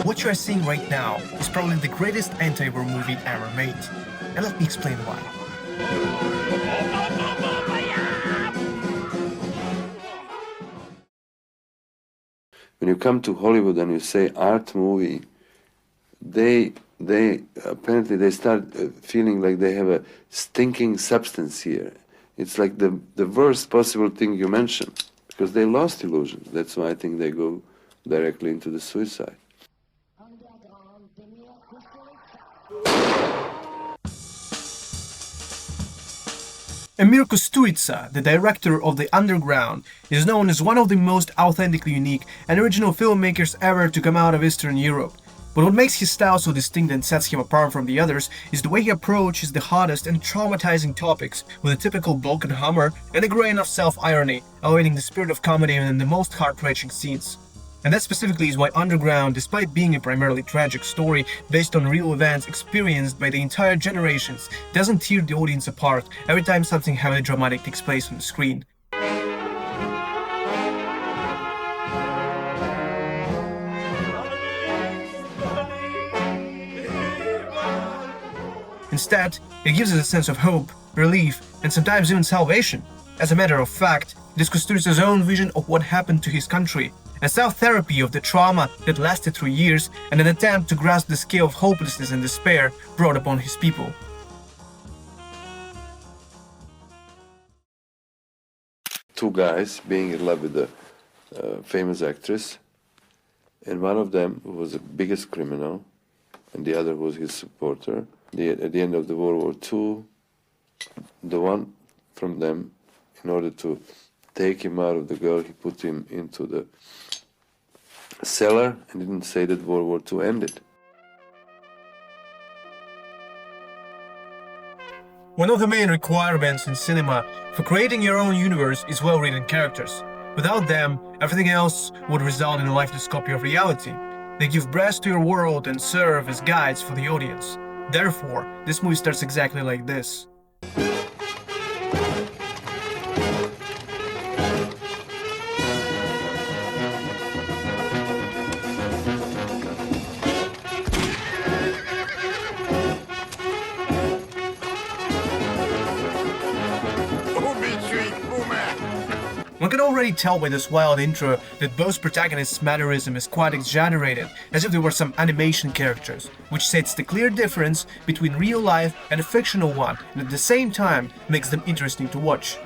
What you are seeing right now is probably the greatest anti-war movie ever made. And let me explain why. When you come to Hollywood and you say art movie, they apparently they start feeling like they have a stinking substance here. It's like the worst possible thing you mention, because they lost illusions. That's why I think they go directly into the suicide. Emir Kusturica, the director of The Underground, is known as one of the most authentically unique and original filmmakers ever to come out of Eastern Europe. But what makes his style so distinct and sets him apart from the others is the way he approaches the hottest and traumatizing topics with a typical Balkan humor and a grain of self-irony, elevating the spirit of comedy even in the most heart-wrenching scenes. And that specifically is why Underground, despite being a primarily tragic story based on real events experienced by the entire generations, doesn't tear the audience apart every time something heavily dramatic takes place on the screen. Instead, it gives us a sense of hope, relief, and sometimes even salvation. As a matter of fact, it is Kusturica's own vision of what happened to his country, a self-therapy of the trauma that lasted 3 years, and an attempt to grasp the scale of hopelessness and despair brought upon his people. Two guys being in love with a famous actress, and one of them was the biggest criminal, and the other was his supporter. At the end of the World War II, the one from them, in order to take him out of the girl, he put him into the cellar and didn't say that World War II ended. One of the main requirements in cinema for creating your own universe is well-written characters. Without them, everything else would result in a lifeless copy of reality. They give breath to your world and serve as guides for the audience. Therefore, this movie starts exactly like this. One can already tell by this wild intro that both protagonists' mannerism is quite exaggerated, as if they were some animation characters, which sets the clear difference between real life and a fictional one, and at the same time makes them interesting to watch.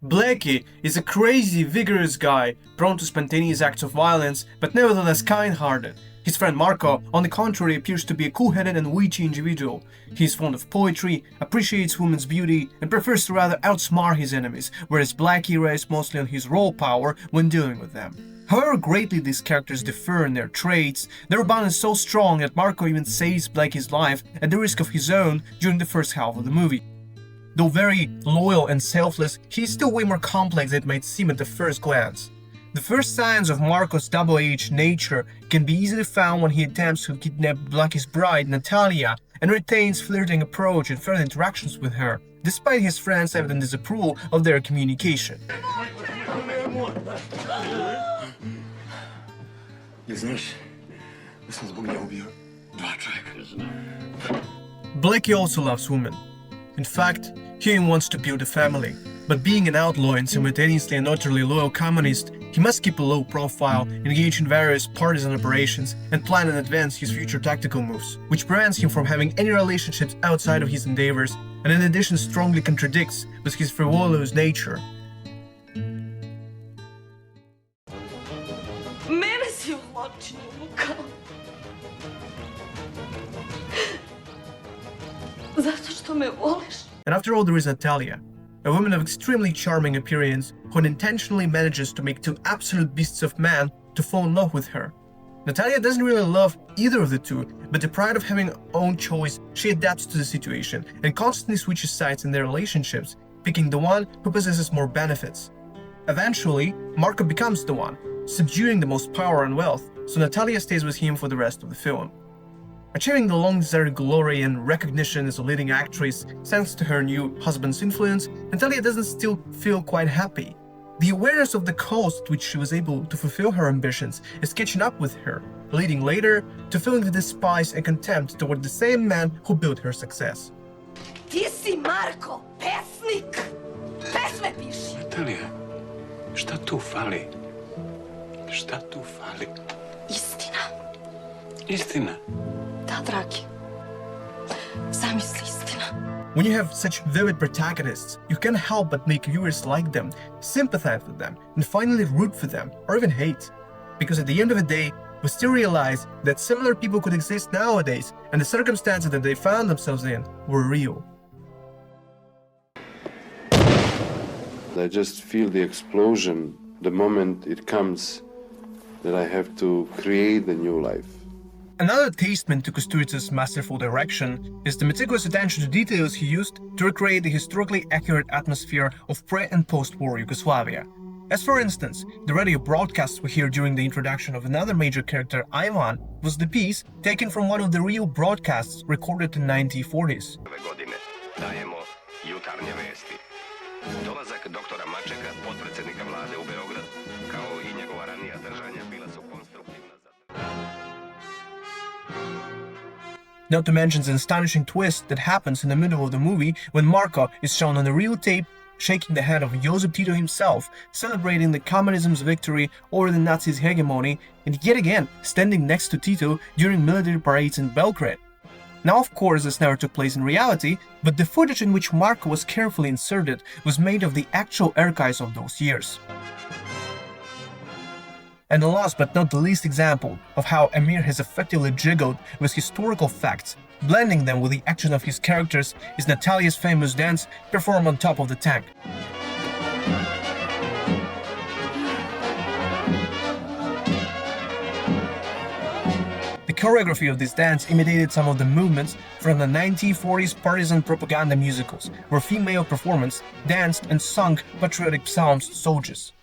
Blackie is a crazy, vigorous guy, prone to spontaneous acts of violence, but nevertheless kind-hearted. His friend Marco, on the contrary, appears to be a cool-headed and witty individual. He is fond of poetry, appreciates women's beauty, and prefers to rather outsmart his enemies, whereas Blackie relies mostly on his raw power when dealing with them. However greatly these characters differ in their traits, their bond is so strong that Marco even saves Blackie's life at the risk of his own during the first half of the movie. Though very loyal and selfless, he is still way more complex than it might seem at the first glance. The first signs of Marco's double-aged nature can be easily found when he attempts to kidnap Blackie's bride, Natalia, and retains flirting approach and further interactions with her, despite his friends' evident disapproval of their communication. Blackie also loves women. In fact, he even wants to build a family. But being an outlaw and simultaneously an utterly loyal communist, he must keep a low profile, engage in various partisan operations, and plan in advance his future tactical moves, which prevents him from having any relationships outside of his endeavors, and in addition strongly contradicts with his frivolous nature. Mene si u zločinu ukao. Zato što me voliš. And after all, there is Natalia, a woman of extremely charming appearance who intentionally manages to make two absolute beasts of man to fall in love with her. Natalia doesn't really love either of the two, but deprived of having her own choice, she adapts to the situation and constantly switches sides in their relationships, picking the one who possesses more benefits. Eventually, Marco becomes the one, subduing the most power and wealth, so Natalia stays with him for the rest of the film. achieving the long-deserved glory and recognition as a leading actress thanks to her new husband's influence, Natalia doesn't still feel quite happy. The awareness of the cost at which she was able to fulfill her ambitions is catching up with her, leading later to feeling the despise and contempt toward the same man who built her success. Ti si Marko, pesnik! Pesme piši! Natalija, šta tu fali? Šta tu fali? Istina. Istina. Da, dragi. Zamisli istina. When you have such vivid protagonists, you can't help but make viewers like them, sympathize with them, and finally root for them, or even hate. Because at the end of the day, we still realize that similar people could exist nowadays, and the circumstances that they found themselves in were real. I just feel the explosion the moment it comes that I have to create a new life. Another testament to Kusturica's masterful direction is the meticulous attention to details he used to recreate the historically accurate atmosphere of pre- and post-war Yugoslavia. As for instance, the radio broadcast we hear during the introduction of another major character, Ivan, was the piece taken from one of the real broadcasts recorded in the 1940s. Dolazak doktora Mačeka, potpredsjednika vlade u Beograd, kao i njegova ranija držanja bila su konstruktivna Not to mention the astonishing twist that happens in the middle of the movie when Marko is shown on the real tape shaking the hand of Josip Tito himself, celebrating the communism's victory over the Nazis' hegemony, and yet again standing next to Tito during military parades in Belgrade. Now, of course, this never took place in reality, but the footage in which Marko was carefully inserted was made of the actual archives of those years. And the last but not the least example of how Amir has effectively jiggled with historical facts, blending them with the action of his characters, is Natalia's famous dance performed on top of the tank. The choreography of this dance imitated some of the movements from the 1940s partisan propaganda musicals, where female performers danced and sung patriotic psalms to soldiers.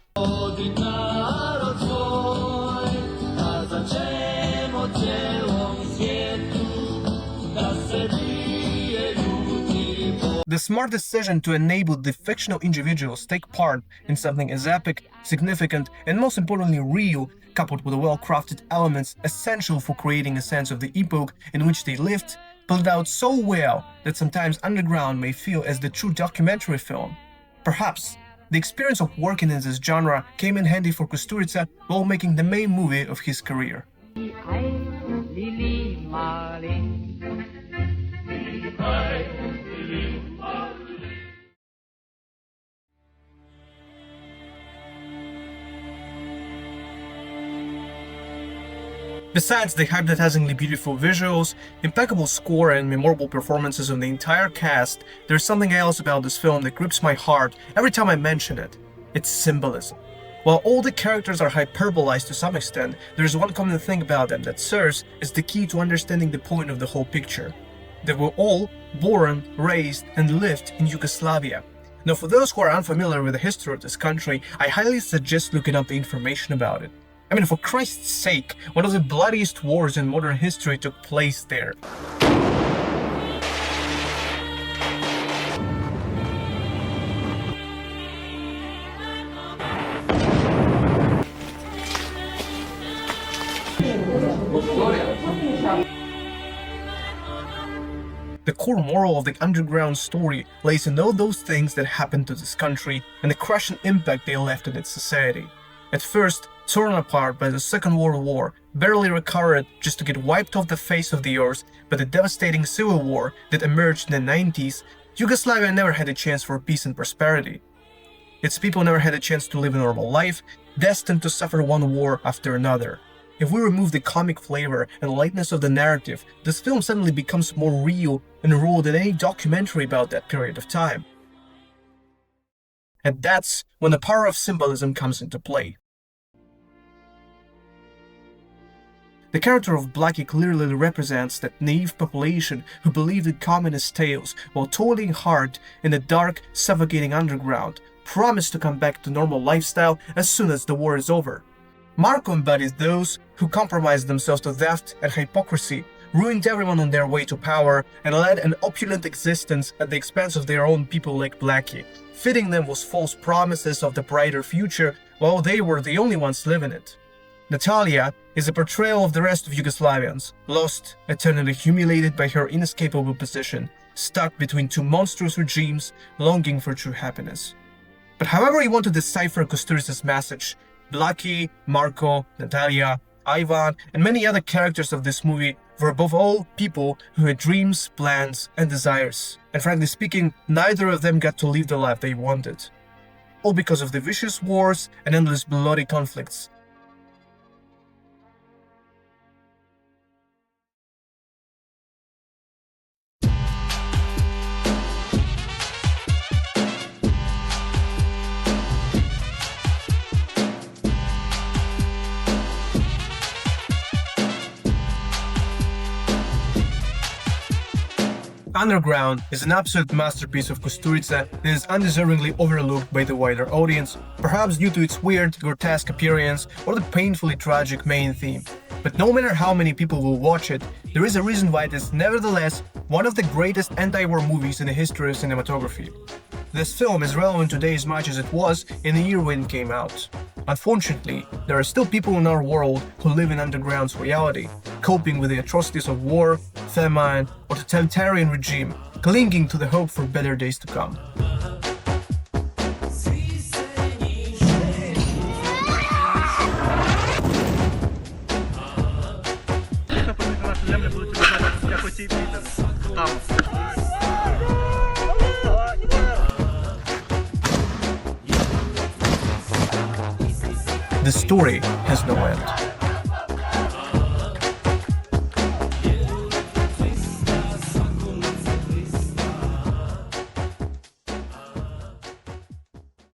The smart decision to enable the fictional individuals take part in something as epic, significant, and most importantly real, coupled with the well-crafted elements essential for creating a sense of the epoch in which they lived, pulled out so well that sometimes Underground may feel as the true documentary film. Perhaps the experience of working in this genre came in handy for Kusturica while making the main movie of his career. Besides the hypnotizingly beautiful visuals, impeccable score and memorable performances of the entire cast, there's something else about this film that grips my heart every time I mention it. It's symbolism. While all the characters are hyperbolized to some extent, there's one common thing about them that serves as the key to understanding the point of the whole picture. They were all born, raised, and lived in Yugoslavia. Now, for those who are unfamiliar with the history of this country, I highly suggest looking up the information about it. I mean, for Christ's sake, one of the bloodiest wars in modern history took place there. The core moral of the Underground story lays in all those things that happened to this country and the crushing impact they left on its society. At first, torn apart by the Second World War, barely recovered just to get wiped off the face of the earth by the devastating civil war that emerged in the 90s, Yugoslavia never had a chance for peace and prosperity. Its people never had a chance to live a normal life, destined to suffer one war after another. If we remove the comic flavor and lightness of the narrative, this film suddenly becomes more real and raw than any documentary about that period of time. And that's when the power of symbolism comes into play. The character of Blackie clearly represents that naive population who believed in communist tales while toiling hard in the dark, suffocating underground, promised to come back to normal lifestyle as soon as the war is over. Marko embodies those who compromise themselves to theft and hypocrisy ruined everyone on their way to power, and led an opulent existence at the expense of their own people like Blackie, fitting them with false promises of the brighter future while they were the only ones living it. Natalia is a portrayal of the rest of Yugoslavians, lost, eternally humiliated by her inescapable position, stuck between two monstrous regimes, longing for true happiness. But however you want to decipher Kusturica's message, Blackie, Marko, Natalia, Ivan, and many other characters of this movie were above all people who had dreams, plans, and desires. And frankly speaking, neither of them got to live the life they wanted. All because of the vicious wars and endless bloody conflicts. Underground is an absolute masterpiece of Kusturica that is undeservingly overlooked by the wider audience, perhaps due to its weird, grotesque appearance or the painfully tragic main theme. But no matter how many people will watch it, there is a reason why it is nevertheless one of the greatest anti-war movies in the history of cinematography. This film is relevant today as much as it was in the year when it came out. Unfortunately, there are still people in our world who live in underground's reality, coping with the atrocities of war, famine, or totalitarian regime, clinging to the hope for better days to come. The story has no end.